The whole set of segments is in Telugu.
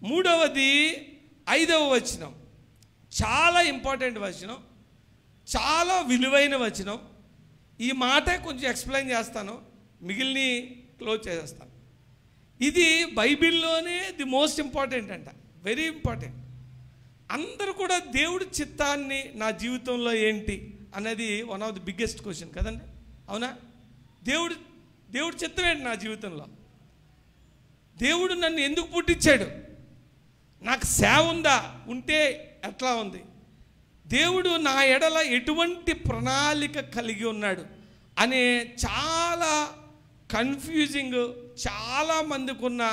మూడవది 5వ వచనం, చాలా ఇంపార్టెంట్ వచనం, చాలా విలువైన వచనం. ఈ మాటే కొంచెం ఎక్స్ప్లెయిన్ చేస్తాను, మిగిలిన క్లోజ్ చేసేస్తాను. ఇది బైబిల్లోనే ది మోస్ట్ ఇంపార్టెంట్ అంట, వెరీ ఇంపార్టెంట్. అందరూ కూడా దేవుడి చిత్తాన్ని నా జీవితంలో ఏంటి అనేది one of the biggest question కదండి, అవునా? దేవుడి చిత్తం ఏంటి నా జీవితంలో? దేవుడు నన్ను ఎందుకు పుట్టించాడు? నాకు సేవ ఉందా? ఉంటే ఎట్లా ఉంది? దేవుడు నా ఎడల ఎటువంటి ప్రణాళిక కలిగి ఉన్నాడు అనే చాలా కన్ఫ్యూజింగ్, చాలామందికి ఉన్న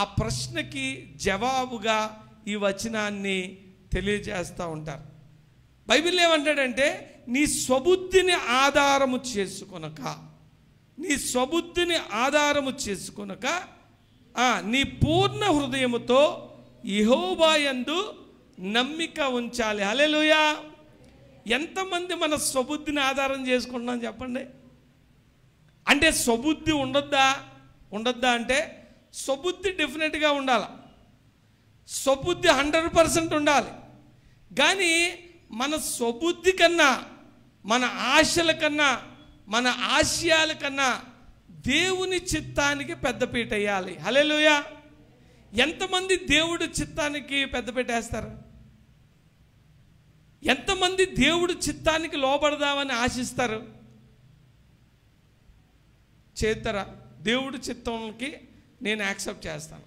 ఆ ప్రశ్నకి జవాబుగా ఈ వచనాన్ని తెలియజేస్తూ ఉంటారు. బైబిల్ ఏమంటాడంటే, నీ స్వబుద్ధిని ఆధారము చేసుకొనక, నీ స్వబుద్ధిని ఆధారము చేసుకొనక నీ పూర్ణ హృదయముతో యెహోవా యందు నమ్మిక ఉంచాలి. హల్లెలూయా. ఎంతమంది మన స్వబుద్ధిని ఆధారం చేసుకుంటున్నాం చెప్పండి? అంటే స్వబుద్ధి ఉండొద్దా అంటే స్వబుద్ధి డెఫినెట్గా ఉండాలి, స్వబుద్ధి 100% ఉండాలి. కానీ మన స్వబుద్ధి కన్నా, మన ఆశల కన్నా, మన ఆశయాల కన్నా దేవుని చిత్తానికి పెద్దపీట వేయాలి. హల్లెలూయా. ఎంతమంది దేవుడి చిత్తానికి పెద్దపీట వేస్తారు? ఎంతమంది దేవుడి చిత్తానికి లోబడదామని ఆశిస్తారు? చేస్తారా? దేవుడి చిత్తానికి నేను యాక్సెప్ట్ చేస్తాను.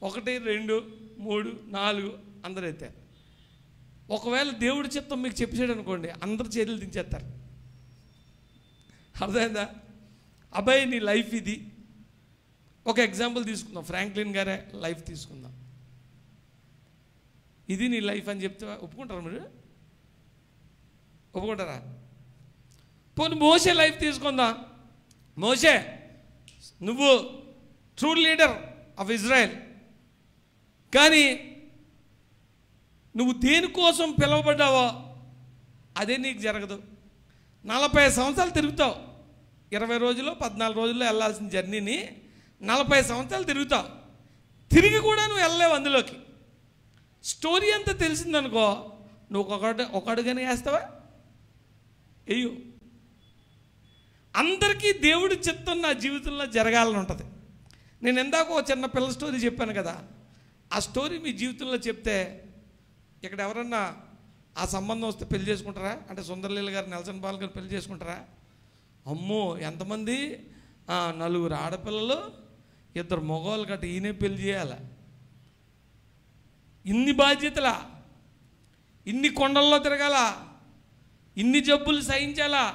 1, 2, 3, 4 అందరైతే. ఒకవేళ దేవుడి చిత్తం మీకు చెప్పాడు అనుకోండి, అందరు చేతులు దించేస్తారు. అర్థమైందా? అబ్బాయి నీ లైఫ్ ఇది. ఒక ఎగ్జాంపుల్ తీసుకుందాం, ఫ్రాంక్లిన్ గారే లైఫ్ తీసుకుందాం. ఇది నీ లైఫ్ అని చెప్తే ఒప్పుకుంటారా మీరు? ఒప్పుకుంటారా? పోనీ మోషే లైఫ్ తీసుకుందాం. మోషే, నువ్వు ట్రూ లీడర్ ఆఫ్ ఇజ్రాయెల్, కానీ నువ్వు దేనికోసం పిలువబడ్డావో అదే నీకు జరగదు. 40 సంవత్సరాలు తిరుగుతావు. 20 రోజులు 14 రోజుల్లో వెళ్ళాల్సిన జర్నీని 40 సంవత్సరాలు తిరుగుతావు. తిరిగి కూడా నువ్వు వెళ్ళలేవు అందులోకి. స్టోరీ అంతా తెలిసిందనుకో, నువ్వు ఒక అడుగునే వేస్తావా? వెయ్యు. అందరికీ దేవుడి చిత్తం నా జీవితంలో జరగాలని ఉంటుంది. నేను ఇందాక ఒక చిన్న పిల్లల స్టోరీ చెప్పాను కదా, ఆ స్టోరీ మీ జీవితంలో చెప్తే ఇక్కడ ఎవరన్నా ఆ సంబంధం వస్తే పెళ్లి చేసుకుంటారా? అంటే సుందరలీల గారు, నెల్సన్ బాల్ గారు పెళ్లి చేసుకుంటారా? అమ్మో ఎంతమంది, 4 ఆడపిల్లలు, 2 మగవాళ్ళు గట్ట ఈయనే పెళ్లి చేయాలా? ఇన్ని బాధ్యతలా? ఇన్ని కొండల్లో తిరగాల? ఇన్ని జబ్బులు సహించాలా?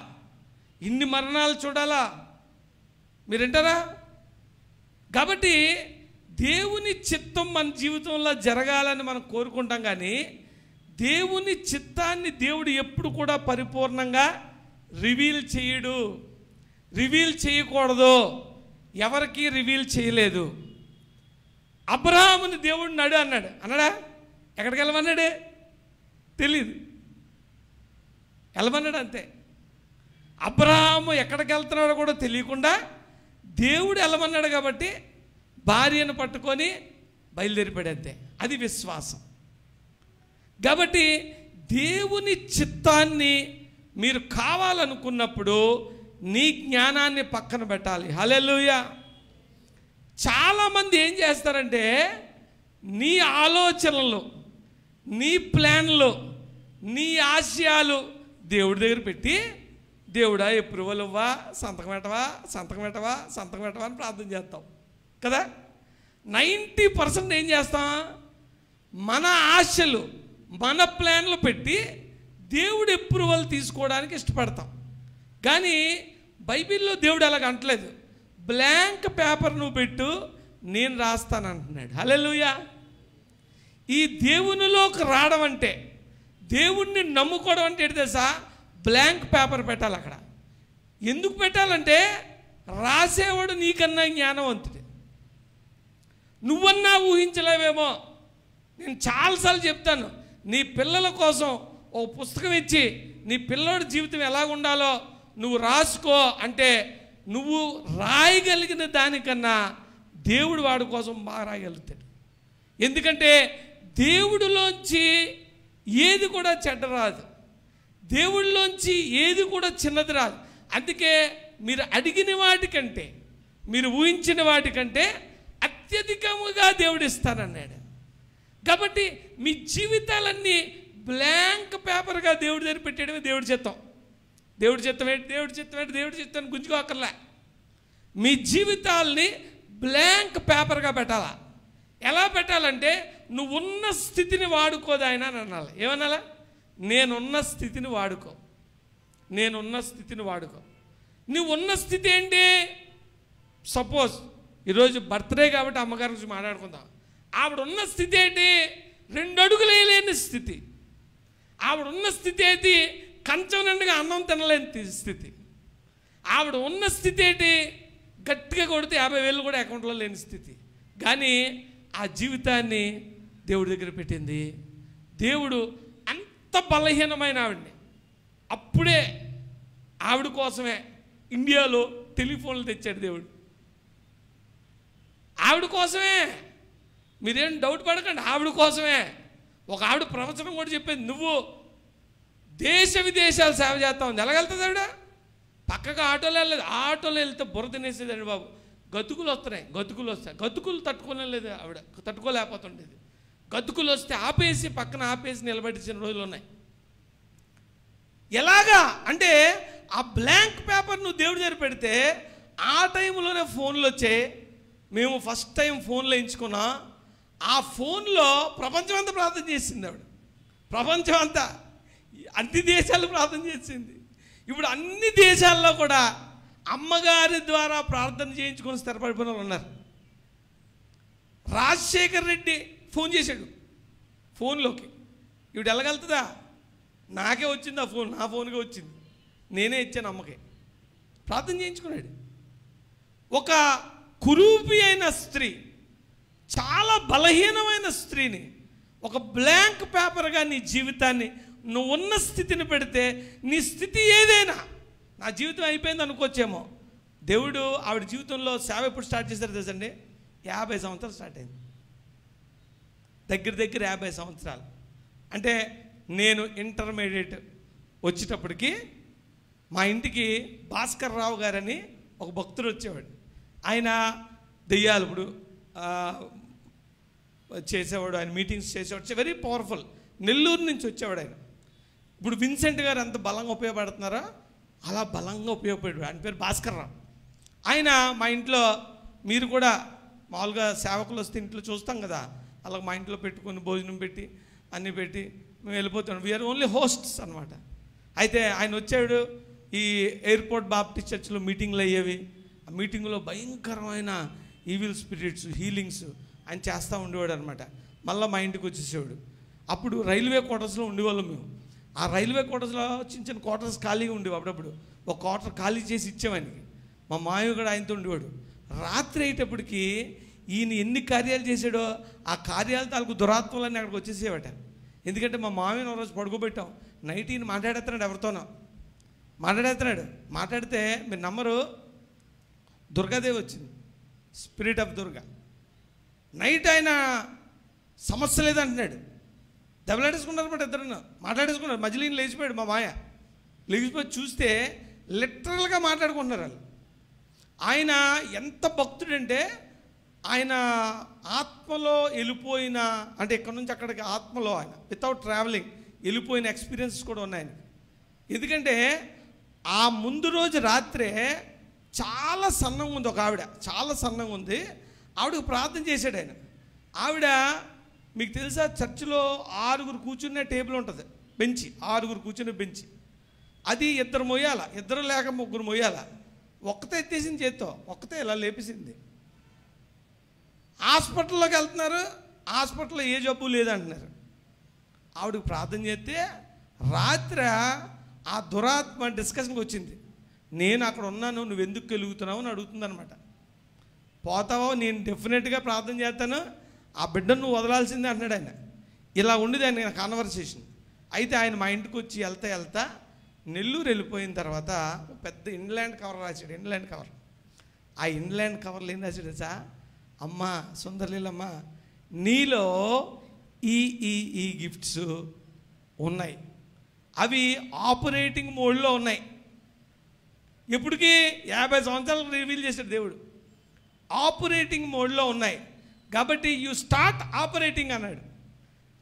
ఇన్ని మరణాలు చూడాలా? మీరు వింటారా? కాబట్టి దేవుని చిత్తం మన జీవితంలో జరగాలని మనం కోరుకుంటాం, కానీ దేవుని చిత్తాన్ని దేవుడు ఎప్పుడు కూడా పరిపూర్ణంగా రివీల్ చేయడు, రివీల్ చేయకూడదు, ఎవరికి రివీల్ చేయలేదు. అబ్రహాముని దేవుడు నడు అన్నాడా? ఎక్కడికి వెళ్ళమన్నాడు? తెలీదు, వెళ్ళమన్నాడు అంతే. అబ్రహాము ఎక్కడికి వెళ్తున్నాడో కూడా తెలియకుండా దేవుడు వెళ్ళమన్నాడు కాబట్టి భార్యను పట్టుకొని బయలుదేరిపోయాడు అంతే. అది విశ్వాసం. కాబట్టి దేవుని చిత్తాన్ని మీరు కావాలనుకున్నప్పుడు నీ జ్ఞానాన్ని పక్కన పెట్టాలి. హల్లెలూయా. చాలామంది ఏం చేస్తారంటే, నీ ఆలోచనలు, నీ ప్లాన్లు, నీ ఆశయాలు దేవుడి దగ్గర పెట్టి, దేవుడా ఎప్రూవల్ ఇవ్వా, సంతకం పెట్టవా అని ప్రార్థన చేస్తాం కదా. 90% ఏం చేస్తాం? మన ఆశలు, మన ప్లాన్లు పెట్టి దేవుడు అప్రూవల్ తీసుకోవడానికి ఇష్టపడతాం. కానీ బైబిల్లో దేవుడు అలాగ అంటలేదు. బ్లాంక్ పేపర్ నువ్వు పెట్టు, నేను రాస్తానంటున్నాడు. హల్లెలూయా. ఈ దేవునిలోకి రావడం అంటే, దేవుణ్ణి నమ్ముకోవడం అంటే ఏంటి తెలుసా? బ్లాంక్ పేపర్ పెట్టాలి అక్కడ. ఎందుకు పెట్టాలంటే, రాసేవాడు నీకన్నా జ్ఞానవంతుడు. నువ్వన్నా ఊహించలేవేమో. నేను చాలాసార్లు చెప్తాను, నీ పిల్లల కోసం ఓ పుస్తకం ఇచ్చి నీ పిల్లోడి జీవితం ఎలాగుండాలో నువ్వు రాసుకో అంటే, నువ్వు రాయగలిగిన దానికన్నా దేవుడు వాడి కోసం బాగా రాయగలుగుతాడు. ఎందుకంటే దేవుడిలోంచి ఏది కూడా చెడ్డ రాదు, దేవుడిలోంచి ఏది కూడా చిన్నది రాదు. అందుకే మీరు అడిగిన వాటికంటే, మీరు ఊహించిన వాటికంటే అత్యధికముగా దేవుడు ఇస్తానన్నాడు. కాబట్టి మీ జీవితాలన్నీ బ్లాంక్ పేపర్గా దేవుడి దగ్గర పెట్టేయడమే దేవుడి చిత్తం. దేవుడి చిత్తం ఏంటి, దేవుడి చిత్తం ఏంటి, దేవుడి చిత్తాన్ని గుంజుకోకర్లే. మీ జీవితాల్ని బ్లాంక్ పేపర్గా పెట్టాలా. ఎలా పెట్టాలంటే, నువ్వు ఉన్న స్థితిని వాడుకోదాయన అని అనాలి. ఏమనాలా? నేనున్న స్థితిని వాడుకో, నేనున్న స్థితిని వాడుకో. నువ్వు ఉన్న స్థితి ఏంటి? సపోజ్ ఈరోజు బర్త్డే కాబట్టి అమ్మగారి గురించి మాట్లాడుకుందాం. ఆవిడ ఉన్న స్థితి ఏంటి? 2 అడుగులు వేయలేని స్థితి. ఆవిడ ఉన్న స్థితి ఏంటి? కంచం నిండుగా అన్నం తినలేని స్థితి. ఆవిడ ఉన్న స్థితి ఏంటి? గట్టిగా కొడితే 50,000 కూడా అకౌంట్లో లేని స్థితి. కానీ ఆ జీవితాన్ని దేవుడి దగ్గర పెట్టింది. దేవుడు అంత బలహీనమైన ఆవిడ్ని అప్పుడే ఆవిడ కోసమే ఇండియాలో టెలిఫోన్లు తెచ్చాడు దేవుడు. ఆవిడ కోసమే, మీరేం డౌట్ పడకండి, ఆవిడ కోసమే. ఒక ఆవిడ ప్రవచనం కూడా చెప్పింది, నువ్వు దేశ విదేశాలు సేవ చేస్తావు. ఎలాగెళ్తుంది ఆవిడ? పక్కగా ఆటోలో వెళ్ళలేదు. ఆటోలో వెళ్తే బుర్ర తినేసేదండి బాబు. గతుకులు వస్తున్నాయి, గతుకులు వస్తాయి. గతుకులు తట్టుకోలేదు ఆవిడ, తట్టుకోలేకపోతుండేది. గతుకులు వస్తే ఆపేసి, పక్కన ఆపేసి నిలబెట్టించిన రోజులు ఉన్నాయి. ఎలాగా అంటే, ఆ బ్లాంక్ పేపర్ నువ్వు దేవుడి దగ్గర పెడితే ఆ టైంలోనే ఫోన్లు వచ్చాయి. మేము ఫస్ట్ టైం ఫోన్లో ఎంచుకున్నా. ఆ ఫోన్లో ప్రపంచం అంతా ప్రార్థన చేసింది ఆవిడ. ప్రపంచం అంతా, అన్ని దేశాలు ప్రార్థన చేసింది. ఇప్పుడు అన్ని దేశాల్లో కూడా అమ్మగారి ద్వారా ప్రార్థన చేయించుకొని స్థిరపడిపోయిన వాళ్ళు ఉన్నారు. రాజశేఖర్ రెడ్డి ఫోన్ చేశాడు ఫోన్లోకి. ఇవిడ వెళ్ళగలుగుతుందా? నాకే వచ్చింది ఆ ఫోన్, నా ఫోన్కే వచ్చింది, నేనే ఇచ్చాను అమ్మకి. ప్రార్థన చేయించుకున్నాడు. ఒక కురూపి అయిన స్త్రీ, చాలా బలహీనమైన స్త్రీని ఒక బ్లాంక్ పేపర్గా నీ జీవితాన్ని, నువ్వు ఉన్న స్థితిని పెడితే, నీ స్థితి ఏదైనా, నా జీవితం అయిపోయింది అనుకోవచ్చేమో, దేవుడు ఆవిడ జీవితంలో సేవ ఎప్పుడు స్టార్ట్ చేశారు తెలుసండి? 50 సంవత్సరాలు స్టార్ట్ అయింది. దగ్గర దగ్గర 50 సంవత్సరాలు. అంటే నేను ఇంటర్మీడియట్ వచ్చేటప్పటికి మా ఇంటికి భాస్కర్ రావు గారని ఒక భక్తుడు వచ్చేవాడు. ఆయన దెయ్యాలు ఇప్పుడు చేసేవాడు, ఆయన మీటింగ్స్ చేసేవాడు, వెరీ పవర్ఫుల్. నెల్లూరు నుంచి వచ్చేవాడు ఆయన. ఇప్పుడు విన్సెంట్ గారు ఎంత బలంగా ఉపయోగపడుతున్నారో అలా బలంగా ఉపయోగపడాడు. ఆయన పేరు భాస్కర్ రావు. ఆయన మా ఇంట్లో, మీరు కూడా మామూలుగా సేవకులు వస్తే ఇంట్లో చూస్తాం కదా, అలా మా ఇంట్లో పెట్టుకొని భోజనం పెట్టి అన్నీ పెట్టి మేము వెళ్ళిపోతున్నాం. వీఆర్ ఓన్లీ హోస్ట్స్ అనమాట. అయితే ఆయన వచ్చాడు. ఈ ఎయిర్పోర్ట్ బాప్టిస్ట్ చర్చ్లో మీటింగ్లు అయ్యేవి. ఆ మీటింగ్లో భయంకరమైన ఈవిల్ స్పిరిట్స్, హీలింగ్స్ ఆయన చేస్తూ ఉండేవాడు అనమాట. మళ్ళీ మా ఇంటికి వచ్చేసేవాడు. అప్పుడు రైల్వే క్వార్టర్స్లో ఉండేవాళ్ళం మేము. ఆ రైల్వే క్వార్టర్స్లో చిన్న చిన్న క్వార్టర్స్ ఖాళీగా ఉండేవి. అప్పుడప్పుడు ఒక క్వార్టర్ ఖాళీ చేసి ఇచ్చేవానికి. మా మాయవ కూడా ఆయనతో ఉండేవాడు. రాత్రి అయ్యేటప్పటికి ఈయన ఎన్ని కార్యాలు చేశాడో ఆ కార్యాల తాలూకు దురాత్మలన్నీ అక్కడికి వచ్చేసేవాట. ఎందుకంటే మా మామయ్యను రోజు పడుకోబెట్టాం. నైట్ ఈయన మాట్లాడేస్తున్నాడు, ఎవరితోనో మాట్లాడేస్తున్నాడు. మాట్లాడితే మీరు నమ్మరు, దుర్గాదేవి వచ్చింది, స్పిరిట్ ఆఫ్ దుర్గా. నైట్ ఆయన సమస్య లేదంటున్నాడు. దెబ్బలాడేసుకున్నారన్నమాట. ఇద్దరు మాట్లాడేసుకున్నారు. మధ్యలో ఈయన లేచిపోయాడు. మా మాయ లేచిపోయి చూస్తే లిటరల్గా మాట్లాడుకుంటున్నారు వాళ్ళు. ఆయన ఎంత భక్తుడంటే, ఆయన ఆత్మలో వెళ్ళిపోయిన, అంటే ఇక్కడ నుంచి అక్కడికి ఆత్మలో ఆయన వితౌట్ ట్రావెలింగ్ వెళ్ళిపోయిన ఎక్స్పీరియన్సెస్ కూడా ఉన్నాయి ఆయనకి. ఎందుకంటే ఆ ముందు రోజు రాత్రే చాలా సన్నంగా ఉంది ఒక ఆవిడ, చాలా సన్నంగా ఉంది. ఆవిడకు ప్రార్థన చేశాడు ఆయన. ఆవిడ, మీకు తెలుసా, చర్చిలో 6 కూర్చునే టేబుల్ ఉంటుంది, బెంచి, 6 కూర్చునే బెంచి. అది 2 మొయ్యాల, 2 లేక 3 మొయ్యాల. ఒక్కతే ఎత్తేసింది చేత్తో, ఒక్కతే ఇలా లేపేసింది. హాస్పిటల్లోకి వెళ్తున్నారు, హాస్పిటల్లో ఏ జబ్బు లేదంటున్నారు. ఆవిడకి ప్రార్థన చేస్తే రాత్రి ఆ దురాత్మ డిస్కషన్కి వచ్చింది. నేను అక్కడ ఉన్నాను, నువ్వు ఎందుకు వెలుగుతున్నావు అని అడుగుతుంది అనమాట. పోతావో, నేను డెఫినెట్గా ప్రార్థన చేస్తాను, ఆ బిడ్డను నువ్వు వదలాల్సిందే అంటున్నాడు ఆయన. ఇలా ఉండేది ఆయన కాన్వర్సేషన్. అయితే ఆయన మా ఇంటికి వచ్చి వెళ్తా నెల్లూరు వెళ్ళిపోయిన తర్వాత పెద్ద ఇన్లాండ్ కవర్ రాశాడు. Inland cover. ఆ ఇన్లాండ్ కవర్లో ఏం రాశాడు తెలుసా? అమ్మ సుందరలీలమ్మ, నీలో ఈ ఈ ఈ గిఫ్ట్స్ ఉన్నాయి, అవి ఆపరేటింగ్ మోడ్లో ఉన్నాయి. ఇప్పటికీ 50 సంవత్సరాలు రివీల్ చేశాడు దేవుడు. ఆపరేటింగ్ మోడ్లో ఉన్నాయి కాబట్టి యు స్టార్ట్ ఆపరేటింగ్ అన్నాడు.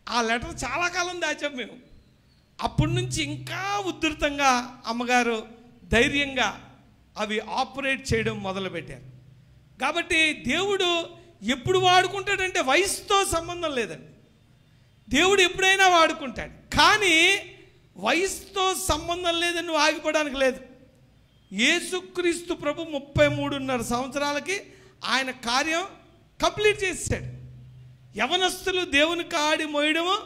ఆ లెటర్ చాలా కాలం దాచాం మేము. అప్పటి నుంచి ఇంకా ఉధృతంగా అమ్మగారు ధైర్యంగా అవి ఆపరేట్ చేయడం మొదలుపెట్టారు. కాబట్టి దేవుడు ఎప్పుడు వాడుకుంటాడంటే వయసుతో సంబంధం లేదండి. దేవుడు ఎప్పుడైనా వాడుకుంటాడు, కానీ వయసుతో సంబంధం లేదని నువ్వు ఆగిపోవడానికి లేదు. యేసుక్రీస్తు ప్రభు 33.5 సంవత్సరాలకి ఆయన కార్యం కంప్లీట్ చేశాడు. యవనస్తులు దేవుని కాడి మోయడము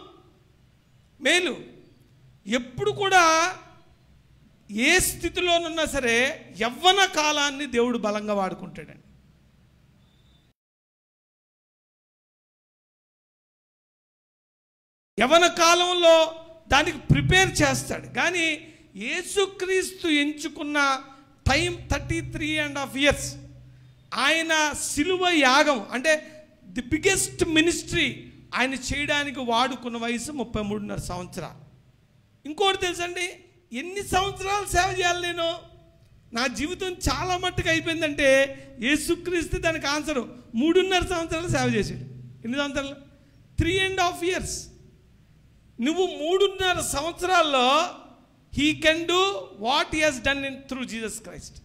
మేలు. ఎప్పుడు కూడా ఏ స్థితిలోనున్నా సరే యవ్వన కాలాన్ని దేవుడు బలంగా వాడుకుంటాడండి. యవ్వన కాలంలో దానికి ప్రిపేర్ చేస్తాడు. కానీ యేసుక్రీస్తు ఎంచుకున్న టైం 33.5 years. ఆయన సిలువ యాగం అంటే ది బిగ్గెస్ట్ మినిస్ట్రీ ఆయన చేయడానికి వాడుకున్న వయసు 33.5 సంవత్సరాలు. ఇంకోటి తెలుసండి, ఎన్ని సంవత్సరాలు సేవ చేయాలి నేను? నా జీవితం చాలా మట్టుకు అయిపోయిందంటే యేసుక్రీస్తు దానికి ఆన్సరు 3.5 సంవత్సరాలు సేవ చేశాడు. ఎన్ని సంవత్సరాలు? 3.5 years. నువ్వు 3.5 సంవత్సరాల్లో he can do what he has done in through Jesus Christ.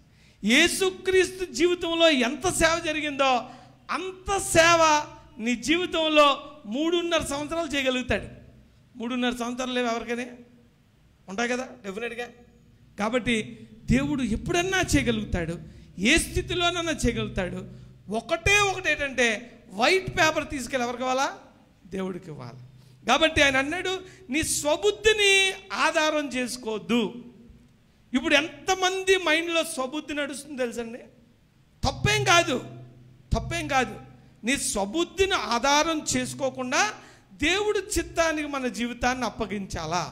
యేసుక్రీస్తు జీవితంలో ఎంత సేవ జరిగిందో అంత సేవ నీ జీవితంలో 3.5 సంవత్సరాలు చేయగలుగుతాడు. 3.5 సంవత్సరాలు లేవు ఎవరికైనా ఉంటాయి కదా, డెఫినెట్గా. కాబట్టి దేవుడు ఎప్పుడన్నా చేయగలుగుతాడు, ఏ స్థితిలోనన్నా చేయగలుగుతాడు. ఒకటి ఏంటంటే వైట్ పేపర్ తీసుకెళ్ళి ఎవరికి ఇవ్వాలా? దేవుడికి ఇవ్వాలి. కాబట్టి ఆయన అన్నాడు, నీ స్వబుద్ధిని ఆధారం చేసుకోవద్దు. ఇప్పుడు ఎంతమంది మైండ్లో స్వబుద్ధి నడుస్తుంది తెలుసండి? తప్పేం కాదు. నీ స్వబుద్ధిని ఆధారం చేసుకోకుండా దేవుడి చిత్తానికి మన జీవితాన్ని అప్పగించాలా.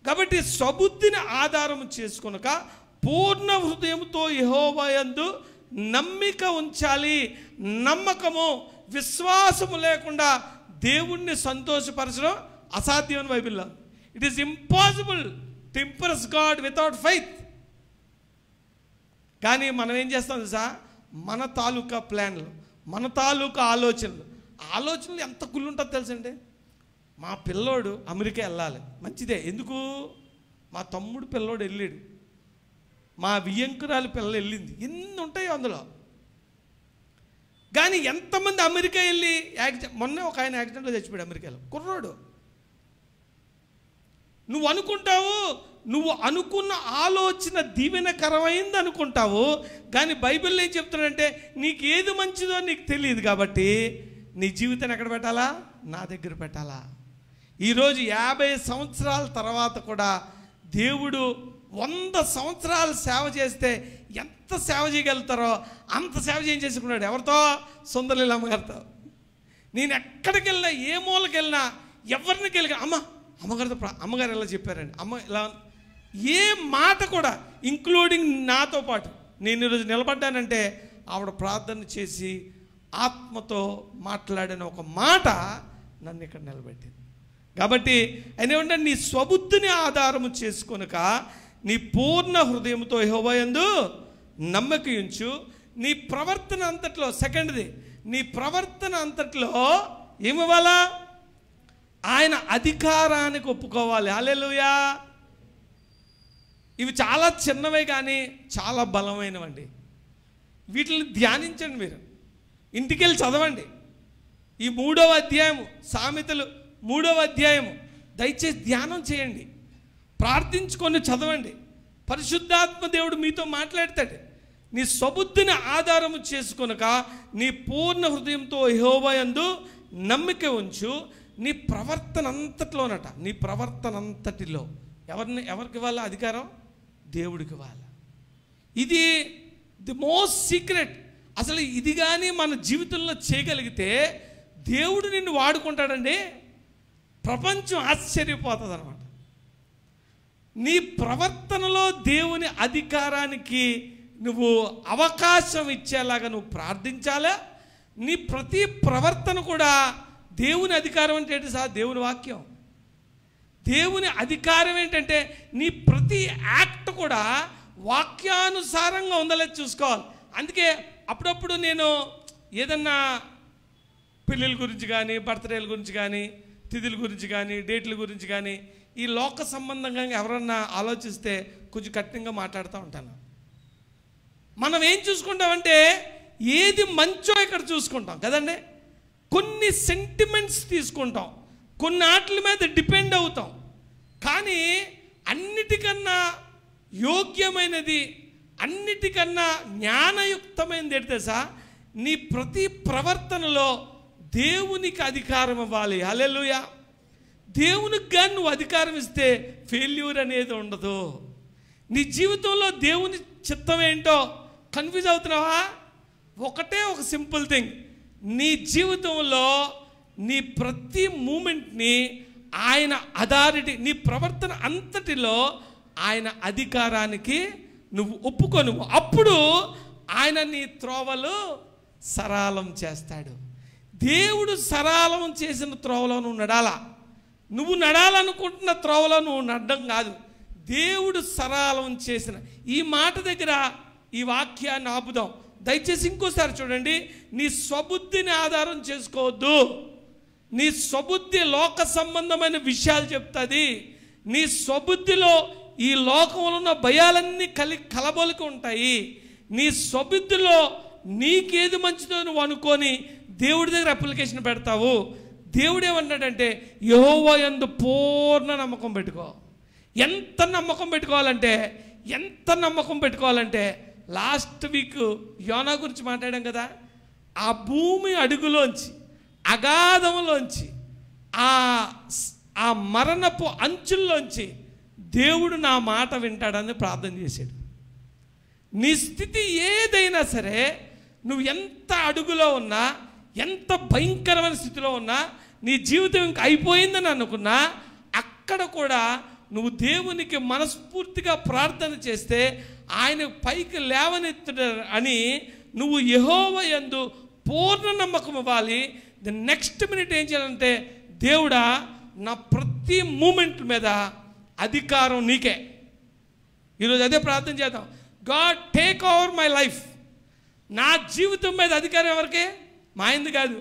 కాబట్టి స్వబుద్ధిని ఆధారం చేసుకొనక పూర్ణ హృదయంతో యెహోవా యందు నమ్మిక ఉంచాలి. నమ్మకము విశ్వాసము లేకుండా దేవుణ్ణి సంతోషపరచడం అసాధ్యం అని బైబిల్లో. It is impossible to impress God without faith. కానీ మనం ఏం చేస్తాం తెలుసా? మన తాలూకా ప్లాన్లు, మన తాలూకా ఆలోచనలు ఎంత కుళ్ళుంటుందో తెలుసండి. మా పిల్లోడు అమెరికా వెళ్ళాలి, మంచిదే. ఎందుకు? మా తమ్ముడు పిల్లోడు వెళ్ళాడు, మా వియ్యంకురాలి పిల్లలు వెళ్ళింది, ఎన్ని ఉంటాయో అందులో. కానీ ఎంతమంది అమెరికా వెళ్ళి మొన్న ఒక ఆయన యాక్సిడెంట్లో చచ్చిపోయాడు అమెరికాలో, కుర్రోడు. నువ్వు అనుకుంటావు, నువ్వు అనుకున్న ఆలోచన దీవెనకరమైంది అనుకుంటావు. కానీ బైబిల్లో ఏం చెప్తున్నాడంటే నీకు ఏది మంచిదో నీకు తెలియదు. కాబట్టి నీ జీవితాన్ని ఎక్కడ పెట్టాలా? నా దగ్గర పెట్టాలా. ఈరోజు 50 సంవత్సరాల తర్వాత కూడా దేవుడు 100 సంవత్సరాలు సేవ చేస్తే ఎంత సేవ చేయగలుగుతారో అంత సేవ చేసుకున్నాడు. ఎవరితో? సుందరలీల అమ్మగారితో. నేను ఎక్కడికి వెళ్ళినా, ఏ మూలకి వెళ్ళినా, ఎవరిని వెళ్ళినా అమ్మగారు ఎలా చెప్పారండి, అమ్మ ఇలా, ఏ మాట కూడా ఇంక్లూడింగ్ నాతో పాటు నేను ఈరోజు నిలబడ్డానంటే ఆవిడ ప్రార్థన చేసి ఆత్మతో మాట్లాడిన ఒక మాట నన్ను ఇక్కడ నిలబెట్టింది. కాబట్టి ఆయన ఏమంటాడు, నీ స్వబుద్ధిని ఆధారము చేసుకొనక నీ పూర్ణ హృదయంతో యెహోవా యందు నమ్మక ఉంచు. నీ ప్రవర్తన అంతట్లో, సెకండ్ది, నీ ప్రవర్తన అంతట్లో ఏమివ్వాలా? ఆయన అధికారానికి ఒప్పుకోవాలి. హల్లెలూయా. ఇవి చాలా చిన్నవే కానీ చాలా బలమైనవండి. వీటిని ధ్యానించండి. మీరు ఇంటికి వెళ్ళి చదవండి. ఈ 3వ అధ్యాయము, సామెతలు 3వ అధ్యాయము దయచేసి ధ్యానం చేయండి, ప్రార్థించుకొని చదవండి. పరిశుద్ధాత్మ దేవుడు మీతో మాట్లాడతాడు. నీ స్వబుద్ధిని ఆధారము చేసుకొనక నీ పూర్ణ హృదయంతో యెహోవా యందు నమ్మిక ఉంచు. నీ ప్రవర్తన అంతట్లోనట, నీ ప్రవర్తన అంతటిలో ఎవరికి ఇవ్వాలా అధికారం? దేవుడికి ఇవ్వాలి. ఇది ది మోస్ట్ సీక్రెట్. అసలు ఇది కానీ మన జీవితంలో చేయగలిగితే దేవుడు నిన్ను వాడుకుంటాడండి. ప్రపంచం ఆశ్చర్యపోతుంది అన్నమాట. నీ ప్రవర్తనలో దేవుని అధికారానికి నువ్వు అవకాశం ఇచ్చేలాగా నువ్వు ప్రార్థించాలా. నీ ప్రతి ప్రవర్తన కూడా దేవుని అధికారం అంటే ఏంటి సార్? దేవుని వాక్యం. దేవుని అధికారం ఏంటంటే నీ ప్రతి యాక్ట్ కూడా వాక్యానుసారంగా ఉందలేదు చూసుకోవాలి. అందుకే అప్పుడప్పుడు నేను ఏదన్నా పెళ్ళిళ్ళ గురించి కానీ, బర్త్డేల గురించి కానీ, తిథుల గురించి కానీ, డేట్ల గురించి కానీ ఈ లోక సంబంధంగా ఎవరన్నా ఆలోచిస్తే కొంచెం కఠినంగా మాట్లాడుతూ ఉంటాను. మనం ఏం చూసుకుంటామంటే ఏది మంచో ఇక్కడ చూసుకుంటాం కదండి. కొన్ని సెంటిమెంట్స్ తీసుకుంటాం, కొన్ని వాటి మీద డిపెండ్ అవుతాం. కానీ అన్నిటికన్నా యోగ్యమైనది, అన్నిటికన్నా జ్ఞానయుక్తమైనది ఏంటి తెలుసా? నీ ప్రతి ప్రవర్తనలో దేవునికి అధికారం ఇవ్వాలి. హల్లెలూయా. దేవునికి కానీ నువ్వు అధికారం ఇస్తే ఫెయిల్యూర్ అనేది ఉండదు. నీ జీవితంలో దేవుని చిత్తం ఏంటో కన్ఫ్యూజ్ అవుతున్నావా? ఒకటే ఒక సింపుల్ థింగ్, నీ జీవితంలో నీ ప్రతి మూమెంట్ని ఆయన అథారిటీ, నీ ప్రవర్తన అంతటిలో ఆయన అధికారానికి నువ్వు ఒప్పుకొను. అప్పుడు ఆయన నీ త్రోవలు సరళం చేస్తాడు. దేవుడు సరళం చేసిన త్రోవలో నువ్వు నడాలా. నువ్వు నడాలనుకుంటున్న త్రోవలో నువ్వు నడడం కాదు, దేవుడు సరళం చేసిన. ఈ మాట దగ్గర ఈ వాక్యాన్ని ఆపుదాం దయచేసి. ఇంకోసారి చూడండి. నీ స్వబుద్ధిని ఆధారం చేసుకోవద్దు. నీ స్వబుద్ధి లోక సంబంధమైన విషయాలు చెప్తుంది. నీ స్వబుద్ధిలో ఈ లోకంలో ఉన్న భయాలన్నీ కలబొలికి ఉంటాయి. నీ స్వబుద్ధిలో నీకేది మంచిదో నువ్వు అనుకొని దేవుడి దగ్గర అప్లికేషన్ పెడతావు. దేవుడు ఏమన్నాడంటే యెహోవా యందు పూర్ణ నమ్మకం పెట్టుకో. ఎంత నమ్మకం పెట్టుకోవాలంటే లాస్ట్ వీక్ యోనా గురించి మాట్లాడాం కదా. ఆ భూమి అడుగులోంచి, అగాధంలోంచి, ఆ మరణపు అంచుల్లోంచి దేవుడు నా మాట వింటాడని ప్రార్థన చేశాడు. నీ స్థితి ఏదైనా సరే, నువ్వు ఎంత అడుగులో ఉన్నా, ఎంత భయంకరమైన స్థితిలో ఉన్నా, నీ జీవితం ఇంకా అయిపోయిందని అనుకున్నా, అక్కడ కూడా నువ్వు దేవునికి మనస్ఫూర్తిగా ప్రార్థన చేస్తే ఆయన పైకి లేవనెత్తుడు అని నువ్వు యెహోవా యందు పూర్ణ నమ్మకం ఇవ్వాలి. ది నెక్స్ట్ మినిట్ ఏం చేయాలంటే, దేవుడా నా ప్రతి మూమెంట్ మీద అధికారం నీకే. ఈరోజు అదే ప్రార్థన చేద్దాం. God take over my life. నా జీవితం మీద అధికారం ఎవరికే? మా ఆయనది కాదు,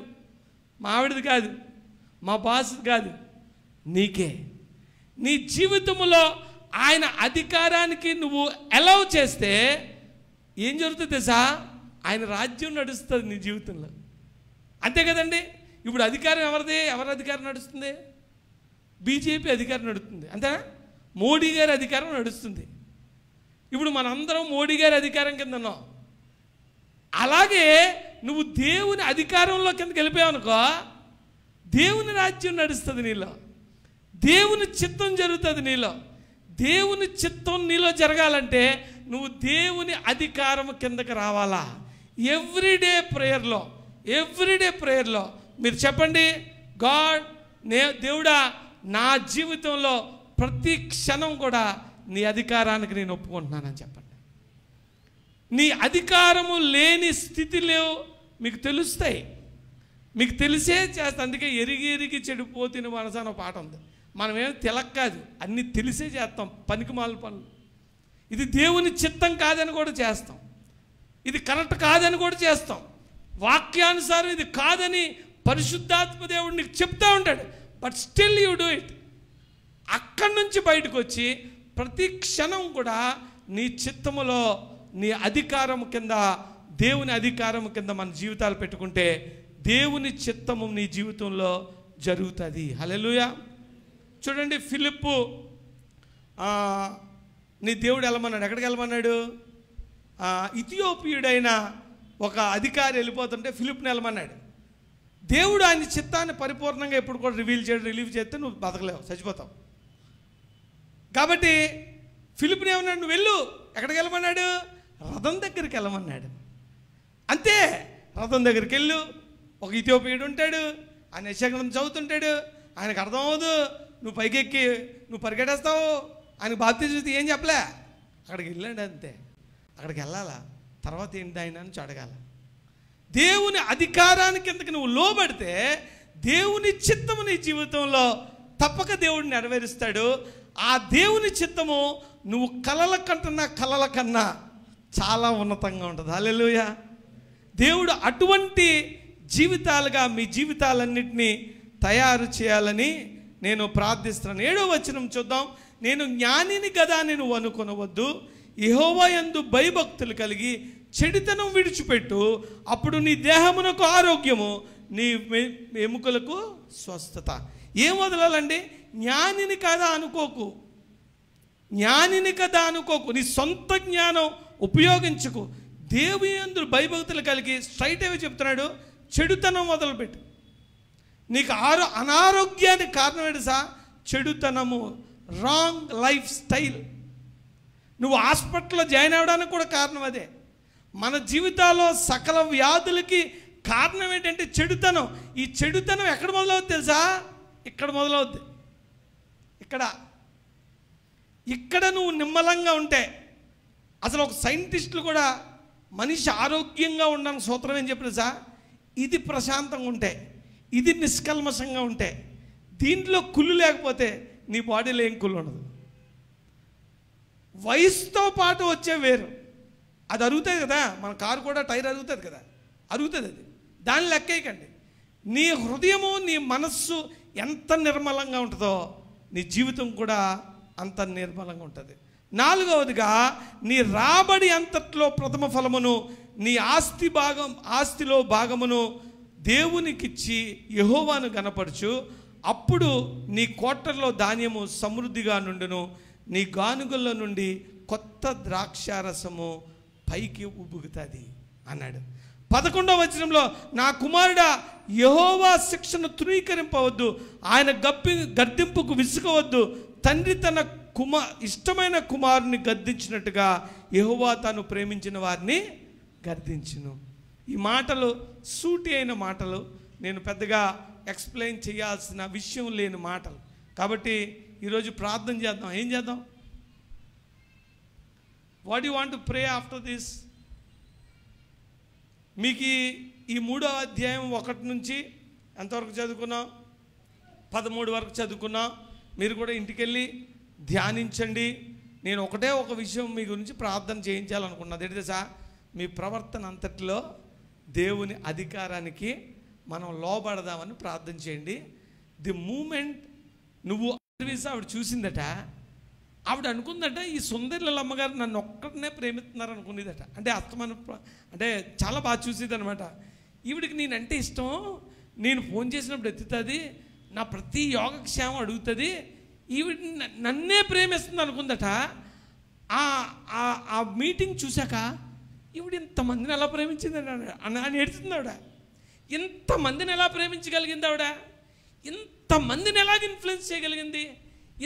మా ఆవిడది కాదు, మా బాస్ కాదు, నీకే. నీ జీవితంలో ఆయన అధికారానికి నువ్వు అలౌ చేస్తే ఏం జరుగుతుంది తెలుసా? ఆయన రాజ్యం నడుస్తుంది నీ జీవితంలో. అంతే కదండి. ఇప్పుడు అధికారం ఎవరిది? ఎవరి అధికారం నడుస్తుంది? బీజేపీ అధికారం నడుస్తుంది, అంతేనా? మోడీ గారి అధికారం నడుస్తుంది. ఇప్పుడు మనందరం మోడీ గారి అధికారం కింద ఉన్నాం. అలాగే నువ్వు దేవుని అధికారంలో కిందకి వెళ్ళిపోయావు అనుకో, దేవుని రాజ్యం నడుస్తుంది నీలో, దేవుని చిత్తం జరుగుతుంది నీలో. దేవుని చిత్తం నీలో జరగాలంటే నువ్వు దేవుని అధికారం కిందకి రావాలా. ఎవ్రీడే ప్రేయర్లో మీరు చెప్పండి, గాడ్ దేవుడా నా జీవితంలో ప్రతి క్షణం కూడా నీ అధికారానికి నేను ఒప్పుకుంటున్నానని చెప్పండి. నీ అధికారము లేని స్థితిలో మీకు తెలుస్తాయి, మీకు తెలిసే చేస్తా. అందుకే ఎరిగి చెడిపోతిన మనసు అనే పాట ఉంది. మనమేం తెలక్కాదు, అన్నీ తెలిసే చేస్తాం పనికిమాల పనులు. ఇది దేవుని చిత్తం కాదని కూడా చేస్తాం, ఇది కరెక్ట్ కాదని కూడా చేస్తాం. వాక్యానుసారం ఇది కాదని పరిశుద్ధాత్మ దేవుడు నీకు చెప్తా ఉంటాడు, but still you do it. అక్కడి నుంచి బయటకు వచ్చి ప్రతి క్షణం కూడా నీ చిత్తములో నీ అధికారం కింద, దేవుని అధికారం కింద మన జీవితాలు పెట్టుకుంటే దేవుని చిత్తము నీ జీవితంలో జరుగుతుంది. హల్లెలూయా. చూడండి, ఫిలిప్పు నీ దేవుడు వెళ్ళమన్నాడు. ఎక్కడికి వెళ్ళమన్నాడు? ఇథియోపియుడైన ఒక అధికారి వెళ్ళిపోతుంటే ఫిలిప్ని వెళ్ళమన్నాడు. దేవుడు ఆయన చిత్తాన్ని పరిపూర్ణంగా ఎప్పుడు కూడా రిలీవ్ చేస్తే నువ్వు బతకలేవు, చచ్చిపోతావు. కాబట్టి ఫిలిప్ని ఏమన్నాడు? నువ్వు వెళ్ళు. ఎక్కడికి వెళ్ళమన్నాడు? రథం దగ్గరికి వెళ్ళమన్నాడు. అంతే, రథం దగ్గరికి వెళ్ళు. ఒక ఇథియోపియుడు ఉంటాడు, ఆయన యెషయా చదువుతుంటాడు, ఆయనకు అర్థం అవ్వదు. నువ్వు పైకెక్కి నువ్వు పరిగెట్టేస్తావు. ఆయనకు బాప్తిజం చూస్తే ఏం చెప్పలే, అక్కడికి వెళ్ళండి అంతే. అక్కడికి వెళ్ళాలా, తర్వాత ఏంటి ఆయన అని అడగాల. దేవుని అధికారానికి కిందకి నువ్వు లోబడితే దేవుని చిత్తము నీ జీవితంలో తప్పక దేవుడు నెరవేరుస్తాడు. ఆ దేవుని చిత్తము నువ్వు కలల కన్నా చాలా ఉన్నతంగా ఉంటుంది. హల్లెలూయా. దేవుడు అటువంటి జీవితాలుగా మీ జీవితాలన్నింటినీ తయారు చేయాలని నేను ప్రార్థిస్తున్నాను. 7వ వచనం చూద్దాం. నేను జ్ఞానిని కదా నేను అనుకొనవద్దు, యెహోవా యందు భయభక్తులు కలిగి చెడుతనం విడిచిపెట్టు, అప్పుడు నీ దేహమునకు ఆరోగ్యము, నీ ఎముకలకు స్వస్థత. ఏం వదలాలండి? జ్ఞానిని కదా అనుకోకు, జ్ఞానిని కదా అనుకోకు, నీ సొంత జ్ఞానం ఉపయోగించుకు. దేవుని యందు భయభక్తులు కలిగి స్ట్రైట్ అవే చెప్తున్నాడు, చెడుతనం వదలుపెట్టు. నీకు అనారోగ్యానికి కారణం ఏంటి సార్? చెడుతనము, రాంగ్ లైఫ్ స్టైల్. నువ్వు హాస్పిటల్లో జాయిన్ అవ్వడానికి కూడా కారణం అదే. మన జీవితాల్లో సకల వ్యాధులకి కారణం ఏంటంటే చెడుతనం. ఈ చెడుతనం ఎక్కడ మొదలవుద్ది తెలుసా? ఇక్కడ మొదలవుద్ది. ఇక్కడ నువ్వు నిమ్మలంగా ఉంటే, అసలు ఒక సైంటిస్టులు కూడా మనిషి ఆరోగ్యంగా ఉండడానికి సూత్రం ఏం చెప్పిన సార్? ఇది ప్రశాంతంగా ఉంటే, ఇది నిష్కల్మషంగా ఉంటే, దీంట్లో కుళ్ళు లేకపోతే నీ బాడీలో ఏం కుళ్ళు ఉండదు. వయసుతో పాటు వచ్చే వేరు అది అరుగుతుంది కదా. మన కారు కూడా టైర్ అరుగుతుంది కదా, అరుగుతుంది. అది దాన్ని లెక్కేయకండి. నీ హృదయము నీ మనస్సు ఎంత నిర్మలంగా ఉంటుందో నీ జీవితం కూడా అంత నిర్మలంగా ఉంటుంది. 4వదిగా నీ రాబడి అంతట్లో ప్రథమ ఫలమును, నీ ఆస్తిలో భాగమును దేవునికిచ్చి యెహోవాను గనపరచు. అప్పుడు నీ కోటల్లో ధాన్యము సమృద్ధిగా నుండును, నీ గానుగుల్లో నుండి కొత్త ద్రాక్షారసము పైకి ఉబుకుతుంది అన్నాడు. 11వ వచనంలో, నా కుమారుడా యెహోవా శిక్షను తృణీకరింపవద్దు, ఆయన గద్దింపుకు విసుకవద్దు. తండ్రి తన ఇష్టమైన కుమారుని గద్దించినట్టుగా యెహోవా తాను ప్రేమించిన వారిని గద్దించును. ఈ మాటలు సూటి అయిన మాటలు, నేను పెద్దగా ఎక్స్ప్లెయిన్ చేయాల్సిన విషయం లేని మాటలు. కాబట్టి ఈరోజు ప్రార్థన చేద్దాం. ఏం చేద్దాం? What you want to pray after this? మీకు ఈ 3వ అధ్యాయం 1 నుంచి ఎంతవరకు చదువుకున్నాం? 13 వరకు చదువుకున్నాం. మీరు కూడా ఇంటికెళ్ళి ధ్యానించండి. నేను ఒక విషయం మీ గురించి ప్రార్థన చేయించాలనుకున్నది ఏంటంటే సార్, మీ ప్రవర్తన అంతటిలో దేవుని అధికారానికి మనం లోబడదామని ప్రార్థన చేయండి. ది మూమెంట్ నువ్వు సర్వీస్ ఆవిడ చూసిందట, ఆవిడ అనుకుందట ఈ సుందరిల అమ్మగారు నన్ను ఒక్కడనే ప్రేమిస్తున్నారు అనుకునేదట. అంటే చాలా బాగా చూసేది అనమాట. ఈవిడికి నేనంటే ఇష్టం, నేను ఫోన్ చేసినప్పుడు ఎత్తుతుంది, నా ప్రతి యోగక్షేమం అడుగుతుంది, ఈవిడ నన్నే ప్రేమిస్తుంది అనుకుందట. ఆ మీటింగ్ చూశాక ఈవిడ ఇంతమందిని ఎలా ప్రేమించింది అని ఏడుతుంది ఆవిడ. ఇంతమందిని ఎలా ప్రేమించగలిగింది ఆవిడ? ఇంతమందిని ఎలాగ ఇన్ఫ్లుయెన్స్ చేయగలిగింది?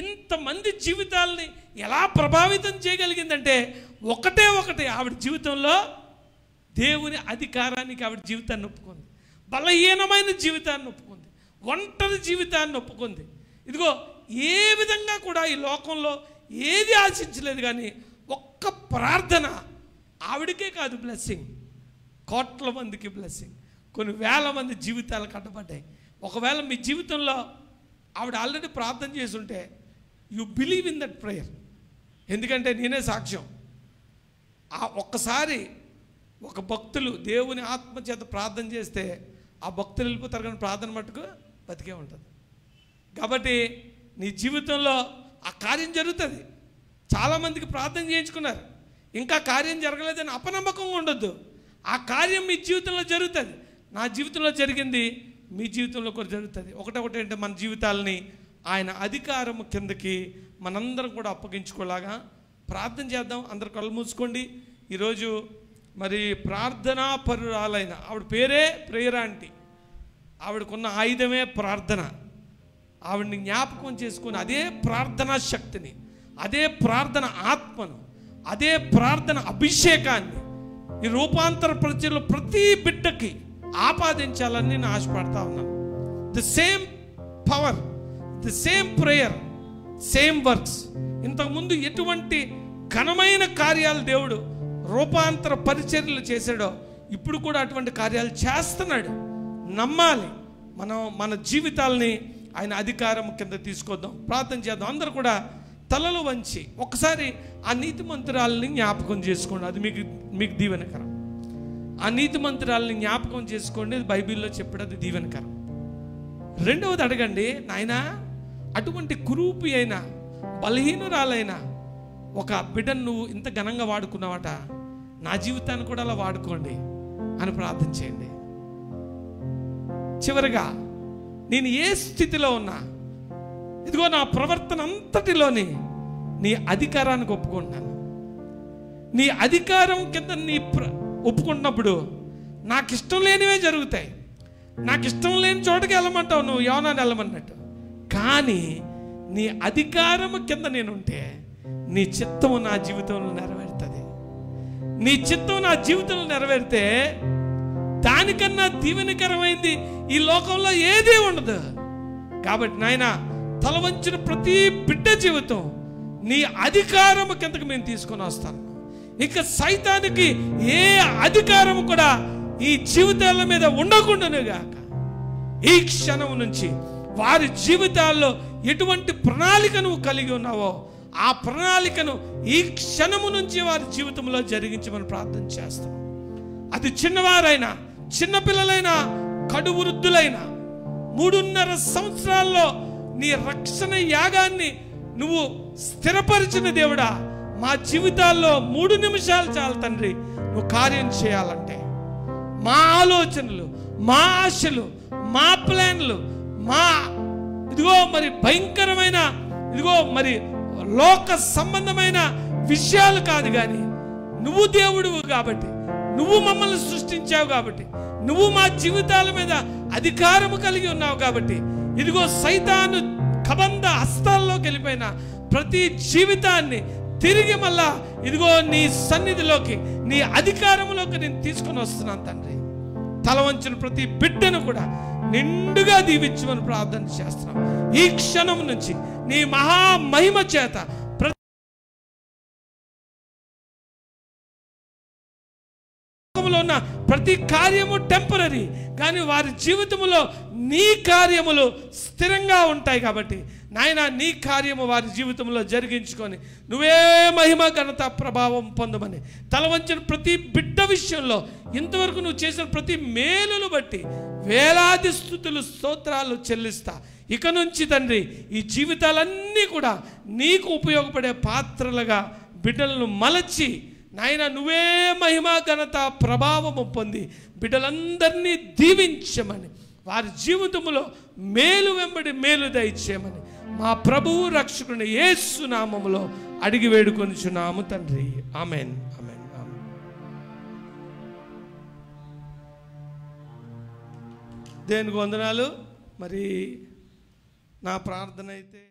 ఇంతమంది జీవితాలని ఎలా ప్రభావితం చేయగలిగిందంటే ఒకటే ఆవిడ జీవితంలో దేవుని అధికారానికి ఆవిడ జీవితాన్ని ఒప్పుకుంది. బలహీనమైన జీవితాన్ని ఒప్పుకుంది, ఒంటరి జీవితాన్ని ఒప్పుకుంది. ఇదిగో ఏ విధంగా కూడా ఈ లోకంలో ఏది ఆశించలేదు, కానీ ఒక్క ప్రార్థన ఆవిడకే కాదు బ్లెస్సింగ్, కోట్ల మందికి బ్లెస్సింగ్, కొన్ని వేల మంది జీవితాలు కట్టబడ్డాయి. ఒకవేళ మీ జీవితంలో ఆవిడ ఆల్రెడీ ప్రార్థన చేస్తుంటే you believe in that prayer. ఎందుకంటే నేనే సాక్ష్యం. ఒక్కసారి ఒక భక్తులు దేవుని ఆత్మ చేత ప్రార్థన చేస్తే ఆ భక్తులు వెళ్ళిపోతారు, కానీ ప్రార్థన మట్టుకు బతికే ఉంటుంది. కాబట్టి నీ జీవితంలో ఆ కార్యం జరుగుతుంది. చాలామందికి ప్రార్థన చేయించుకున్నారు, ఇంకా కార్యం జరగలేదని అపనమ్మకంగా ఉండొద్దు. ఆ కార్యం మీ జీవితంలో జరుగుతుంది. నా జీవితంలో జరిగింది, మీ జీవితంలో కూడా జరుగుతుంది. ఒకటి అంటే మన జీవితాలని ఆయన అధికారం కిందకి మనందరం కూడా అప్పగించుకోలాగా ప్రార్థన చేద్దాం. అందరు కళ్ళు మూసుకోండి. ఈరోజు మరి ప్రార్థనా పరురాలైన ఆవిడ పేరే ప్రేయర్ ఆంటీ. ఆవిడకున్న ఆయుధమే ప్రార్థన. ఆవిడని జ్ఞాపకం చేసుకొని అదే ప్రార్థనా శక్తిని, అదే ప్రార్థన ఆత్మను, అదే ప్రార్థన అభిషేకాన్ని ఈ రూపాంతర పరిచయలో ప్రతి బిడ్డకి ఆపాదించాలని నేను ఆశపడతా ఉన్నాను. The same power, the same prayer, same works. ఇంతకుముందు ఎటువంటి ఘనమైన కార్యాలు దేవుడు రూపాంతర పరిచర్యలు చేశాడో ఇప్పుడు కూడా అటువంటి కార్యాలు చేస్తున్నాడు. నమ్మాలి, మనం మన జీవితాలని ఆయన అధికారం కింద తీసుకొద్దాం. ప్రార్థన చేద్దాం. అందరూ కూడా తలలు వంచి ఒకసారి ఆ నీతిమంతురాలని జ్ఞాపకం చేసుకోండి. అది మీకు దీవెనకరం. ఆ నీతిమంతురాలని జ్ఞాపకం చేసుకోండి. అది బైబిల్లో చెప్పేది దీవెనకరం. రెండవది అడగండి, నాయనా అటువంటి కురూపి అయిన బలహీనురాలైన ఒక బిడ్డను నువ్వు ఇంత ఘనంగా వాడుకున్నావట, నా జీవితాన్ని కూడా అలా వాడుకోండి అని ప్రార్థన చేయండి. చివరిగా నేను ఏ స్థితిలో ఉన్నా, ఇదిగో నా ప్రవర్తన అంతటిలోని నీ అధికారానికి ఒప్పుకుంటున్నాను. నీ అధికారం కింద ఒప్పుకుంటున్నప్పుడు నాకు ఇష్టం లేనివే జరుగుతాయి. నాకు ఇష్టం లేని చోటకి వెళ్ళమంటావు నువ్వు, యోనాని వెళ్ళమన్నట్టు. కానీ నీ అధికారం కింద నేనుంటే నీ చిత్తము నా జీవితంలో నెరవేరుతుంది. నీ చిత్తం నా జీవితంలో నెరవేరితే దానికన్నా దీవెనకరమైంది ఈ లోకంలో ఏదీ ఉండదు. కాబట్టి నాయన, తల వంచిన ప్రతి బిడ్డ జీవితం నీ అధికారము కిందకి మేము తీసుకొని వస్తాను. ఇక సైతానికి ఏ అధికారం కూడా ఈ జీవితాల మీద ఉండకుండానే గాక. ఈ క్షణం నుంచి వారి జీవితాల్లో ఎటువంటి ప్రణాళిక నువ్వు కలిగి ఉన్నావో ఆ ప్రణాళికను ఈ క్షణము నుంచి వారి జీవితంలో జరిగించమని ప్రార్థన చేస్తాం. అది చిన్నవారైనా, చిన్నపిల్లలైనా, కడు వృద్ధులైనా, 3.5 సంవత్సరాల్లో నీ రక్షణ యాగాన్ని నువ్వు స్థిరపరిచిన దేవుడా, మా జీవితాల్లో 3 నిమిషాలు చాలు తండ్రి నువ్వు కార్యం చేయాలంటే. మా ఆలోచనలు, మా ఆశలు, మా ప్లాన్లు, మా ఇదిగో మరి భయంకరమైన ఇదిగో మరి లోక సంబంధమైన విషయాలు కాదు, కానీ నువ్వు దేవుడువు కాబట్టి, నువ్వు మమ్మల్ని సృష్టించావు కాబట్టి, నువ్వు మా జీవితాల మీద అధికారము కలిగి ఉన్నావు కాబట్టి, ఇదిగో సైతాను కబంధ హస్తాల్లోకి వెళ్ళిపోయిన ప్రతి జీవితాన్ని తిరిగి మళ్ళా ఇదిగో నీ సన్నిధిలోకి, నీ అధికారంలోకి నేను తీసుకొని వస్తున్నాను తండ్రి. తల వంచిన ప్రతి బిడ్డను కూడా నిండుగా దీవించమని ప్రార్థన చేస్తున్నాం. ఈ క్షణం నుంచి నీ మహామహిమ చేత ఉన్న ప్రతి కార్యము టెంపరరీ, కానీ వారి జీవితంలో నీ కార్యములు స్థిరంగా ఉంటాయి. కాబట్టి నాయన, నీ కార్యము వారి జీవితంలో జరిగించుకొని నువ్వే మహిమ ఘనత ప్రభావం పొందమని తల వంచిన ప్రతి బిడ్డ విషయంలో ఇంతవరకు నువ్వు చేసిన ప్రతి మేలును బట్టి వేలాది స్తుతులు స్తోత్రాలు చెల్లిస్తా. ఇక నుంచి తండ్రి ఈ జీవితాలన్నీ కూడా నీకు ఉపయోగపడే పాత్రలుగా బిడ్డలను మలచి నాయన నువ్వే మహిమ ఘనత ప్రభావము పొంది బిడ్డలందరినీ దీవించమని, వారి జీవితంలో మేలు వెంబడి మేలు దయచేయమని మా ప్రభువు రక్షకుని యేసు నామములో అడిగి వేడుకొనుచున్నాము తండ్రి. Amen, amen, amen. దేవునికి వందనాలు. మరి నా ప్రార్థన అయితే